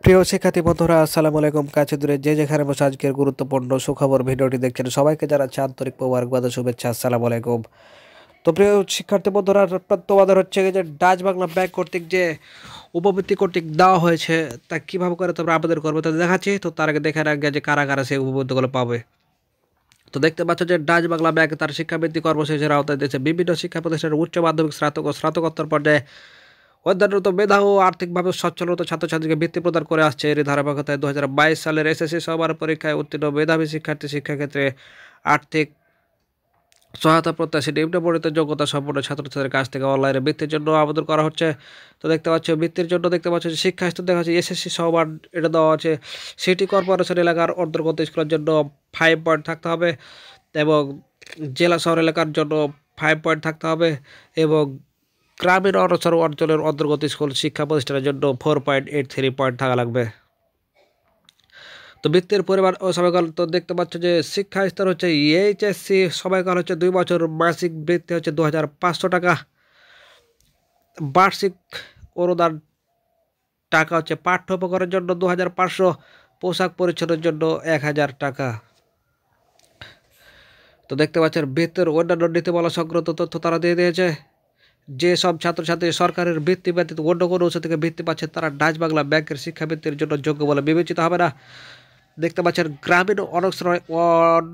প্রিয় শিক্ষার্থী বন্ধুরা, আসসালামু আলাইকুম। কাছে দূরে যে যেখানে বসে আজকের গুরুত্বপূর্ণ সুখবর ভিডিওটি দেখছেন, সবাইকে জানাচ্ছি আন্তরিক মোবারকবাদ ও শুভেচ্ছা। আসসালামু আলাইকুম। তো প্রিয় শিক্ষার্থী বন্ধুরা, তোমাদের হচ্ছে যে ডাচ বাংলা ব্যাংক কর্তৃক যে উপবৃত্তি কর্তৃক দেওয়া হয়েছে তা কীভাবে করে তোমরা আবেদন করবে তো দেখাচ্ছি। তো তার আগে দেখে রাখবে যে কারা কারা সেই উপবৃত্তিগুলো পাবে। তো দেখতে পাচ্ছ যে ডাচ বাংলা ব্যাংক তার শিক্ষাবৃত্তি কর্মসূচির আওতায় দিয়েছে বিভিন্ন শিক্ষা প্রতিষ্ঠানের উচ্চ মাধ্যমিক, স্নাতক ও স্নাতকোত্তর পর্যায়ে অধ্যয়নরত মেধা ও আর্থিকভাবে সচ্ছলতা ছাত্রছাত্রীকে বৃত্তি প্রদান করে আসছে। এর ধারাবাহিকতায় 2022 সালের এসএসসি সবার পরীক্ষায় উত্তীর্ণ মেধাবী শিক্ষার্থী শিক্ষাক্ষেত্রে আর্থিক সহায়তা প্রত্যাশী নিম্নবর্ণিত যোগ্যতা সম্পন্ন ছাত্রছাত্রীদের কাছ থেকে অনলাইনে বৃত্তির জন্য আবেদন করা হচ্ছে। তো দেখতে পাচ্ছ বৃত্তির জন্য দেখতে পাচ্ছ যে শিক্ষা স্তর দেখা যাচ্ছে এসএসসি সমান এটা দেওয়া আছে। সিটি কর্পোরেশন এলাকার অন্তর্গত স্কুলের জন্য 5 পয়েন্ট থাকতে হবে এবং জেলা শহর এলাকার জন্য 5 পয়েন্ট থাকতে হবে এবং গ্রামীণ অনসর অঞ্চলের অন্তর্গত স্কুল শিক্ষা প্রতিষ্ঠানের জন্য 4.83 পয়েন্ট থাকা লাগবে। তো বৃত্তির পরিমাণ ও সময়কাল তো দেখতে পাচ্ছ যে শিক্ষা স্তর হচ্ছে এইচএসসি, সময়কাল হচ্ছে 2 বছর, মাসিক বৃত্তি হচ্ছে 2500 টাকা, বার্ষিক অনুদান টাকা হচ্ছে পাঠ্য উপকরণের জন্য 2500, পোশাক পরিচ্ছদের জন্য 1000 টাকা। তো দেখতে পাচ্ছেন বৃত্তির অন্যান্য নীতিমালা সংক্রান্ত তথ্য তারা দিয়ে দিয়েছে। যে সব ছাত্রছাত্রী সরকারের বৃত্তি ব্যতীত অন্য কোনো উৎস থেকে বৃত্তি পাচ্ছে তারা ডাচ বাংলা ব্যাংকের শিক্ষাবৃত্তির জন্য যোগ্য বলে বিবেচিত হবে না। দেখতে পাচ্ছেন গ্রামীণ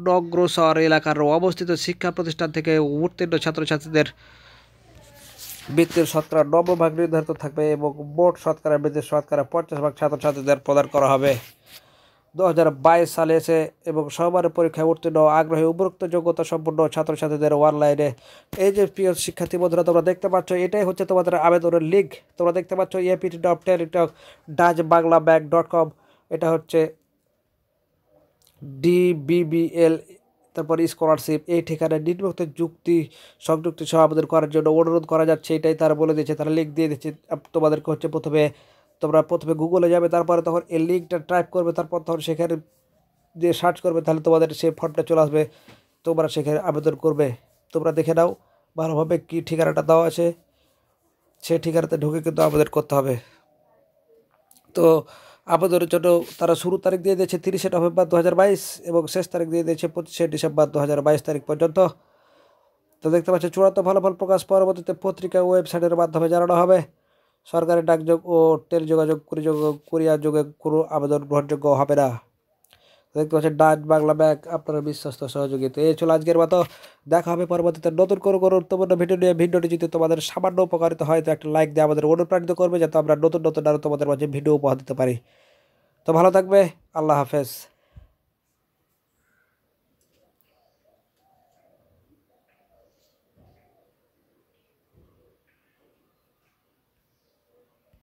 অনগ্রসর এলাকার অবস্থিত শিক্ষা প্রতিষ্ঠান থেকে উত্তীর্ণ ছাত্রছাত্রীদের বৃত্তির শতকরা 90% নির্ধারিত থাকবে এবং মোট শতকরা বৃত্তির শতকরা 50% ছাত্রছাত্রীদের প্রদান করা হবে। 2022 সালে এসে এবং সবার পরীক্ষায় উত্তীর্ণ আগ্রহী উপরোক্ত যোগ্যতা সম্পন্ন ছাত্রছাত্রীদের অনলাইনে এই যে প্রিয় শিক্ষার্থী বন্ধুরা তোমরা দেখতে পাচ্ছ এটাই হচ্ছে তোমাদের আবেদনের লিঙ্ক। তোমরা দেখতে পাচ্ছ apt.teletalk.dutchbanglabank.com, এটা হচ্ছে DBBL, তারপর স্কলারশিপ। এই ঠিকানায় নিম্নোক্ত যুক্তি সংযুক্তি সহ আবেদন করার জন্য অনুরোধ করা যাচ্ছে। এটাই তারা বলে দিয়েছে, তারা লিঙ্ক দিয়ে দিচ্ছে তোমাদেরকে। হচ্ছে তোমরা প্রথমে গুগলে যাবে, তারপরে তখন এই লিঙ্কটা টাইপ করবে, তারপর তখন সেখানে দিয়ে সার্চ করবে, তাহলে তোমাদের সেই ফর্মটা চলে আসবে, তোমরা সেখানে আবেদন করবে। তোমরা দেখে নাও ভালোভাবে কি ঠিকানাটা দেওয়া আছে, সেই ঠিকানাতে ঢুকে কিন্তু আবেদন করতে হবে। তো আবেদনের জন্য তারা শুরু তারিখ দিয়ে দিয়েছে 30শে নভেম্বর 2022 এবং শেষ তারিখ দিয়ে দিয়েছে 25শে ডিসেম্বর 2022 তারিখ পর্যন্ত। তো দেখতে পাচ্ছি চূড়ান্ত ফলাফল প্রকাশ পরবর্তীতে পত্রিকা ওয়েবসাইটের মাধ্যমে জানানো হবে। সরকারি ডাকযোগ ও টেলিযোগাযোগ কুরিয়ার যোগে কোনো আবেদন গ্রহণযোগ্য হবে না। দেখতে পাচ্ছেন ডাচ বাংলা ব্যাংক আপনারা বিশ্বস্ত সহযোগী। তো এই ছিল আজকের মতো, দেখা হবে পরবর্তীতে নতুন কোনো গুরুত্বপূর্ণ ভিডিও নিয়ে। ভিডিওটি যদি তোমাদের সামান্য উপকারিত হয় তো একটা লাইক দিয়ে আমাদের অনুপ্রাণিত করবে, যাতে আমরা নতুন নতুন আরও তোমাদের মাঝে ভিডিও উপহার দিতে পারি। তো ভালো থাকবে, আল্লাহ হাফেজ।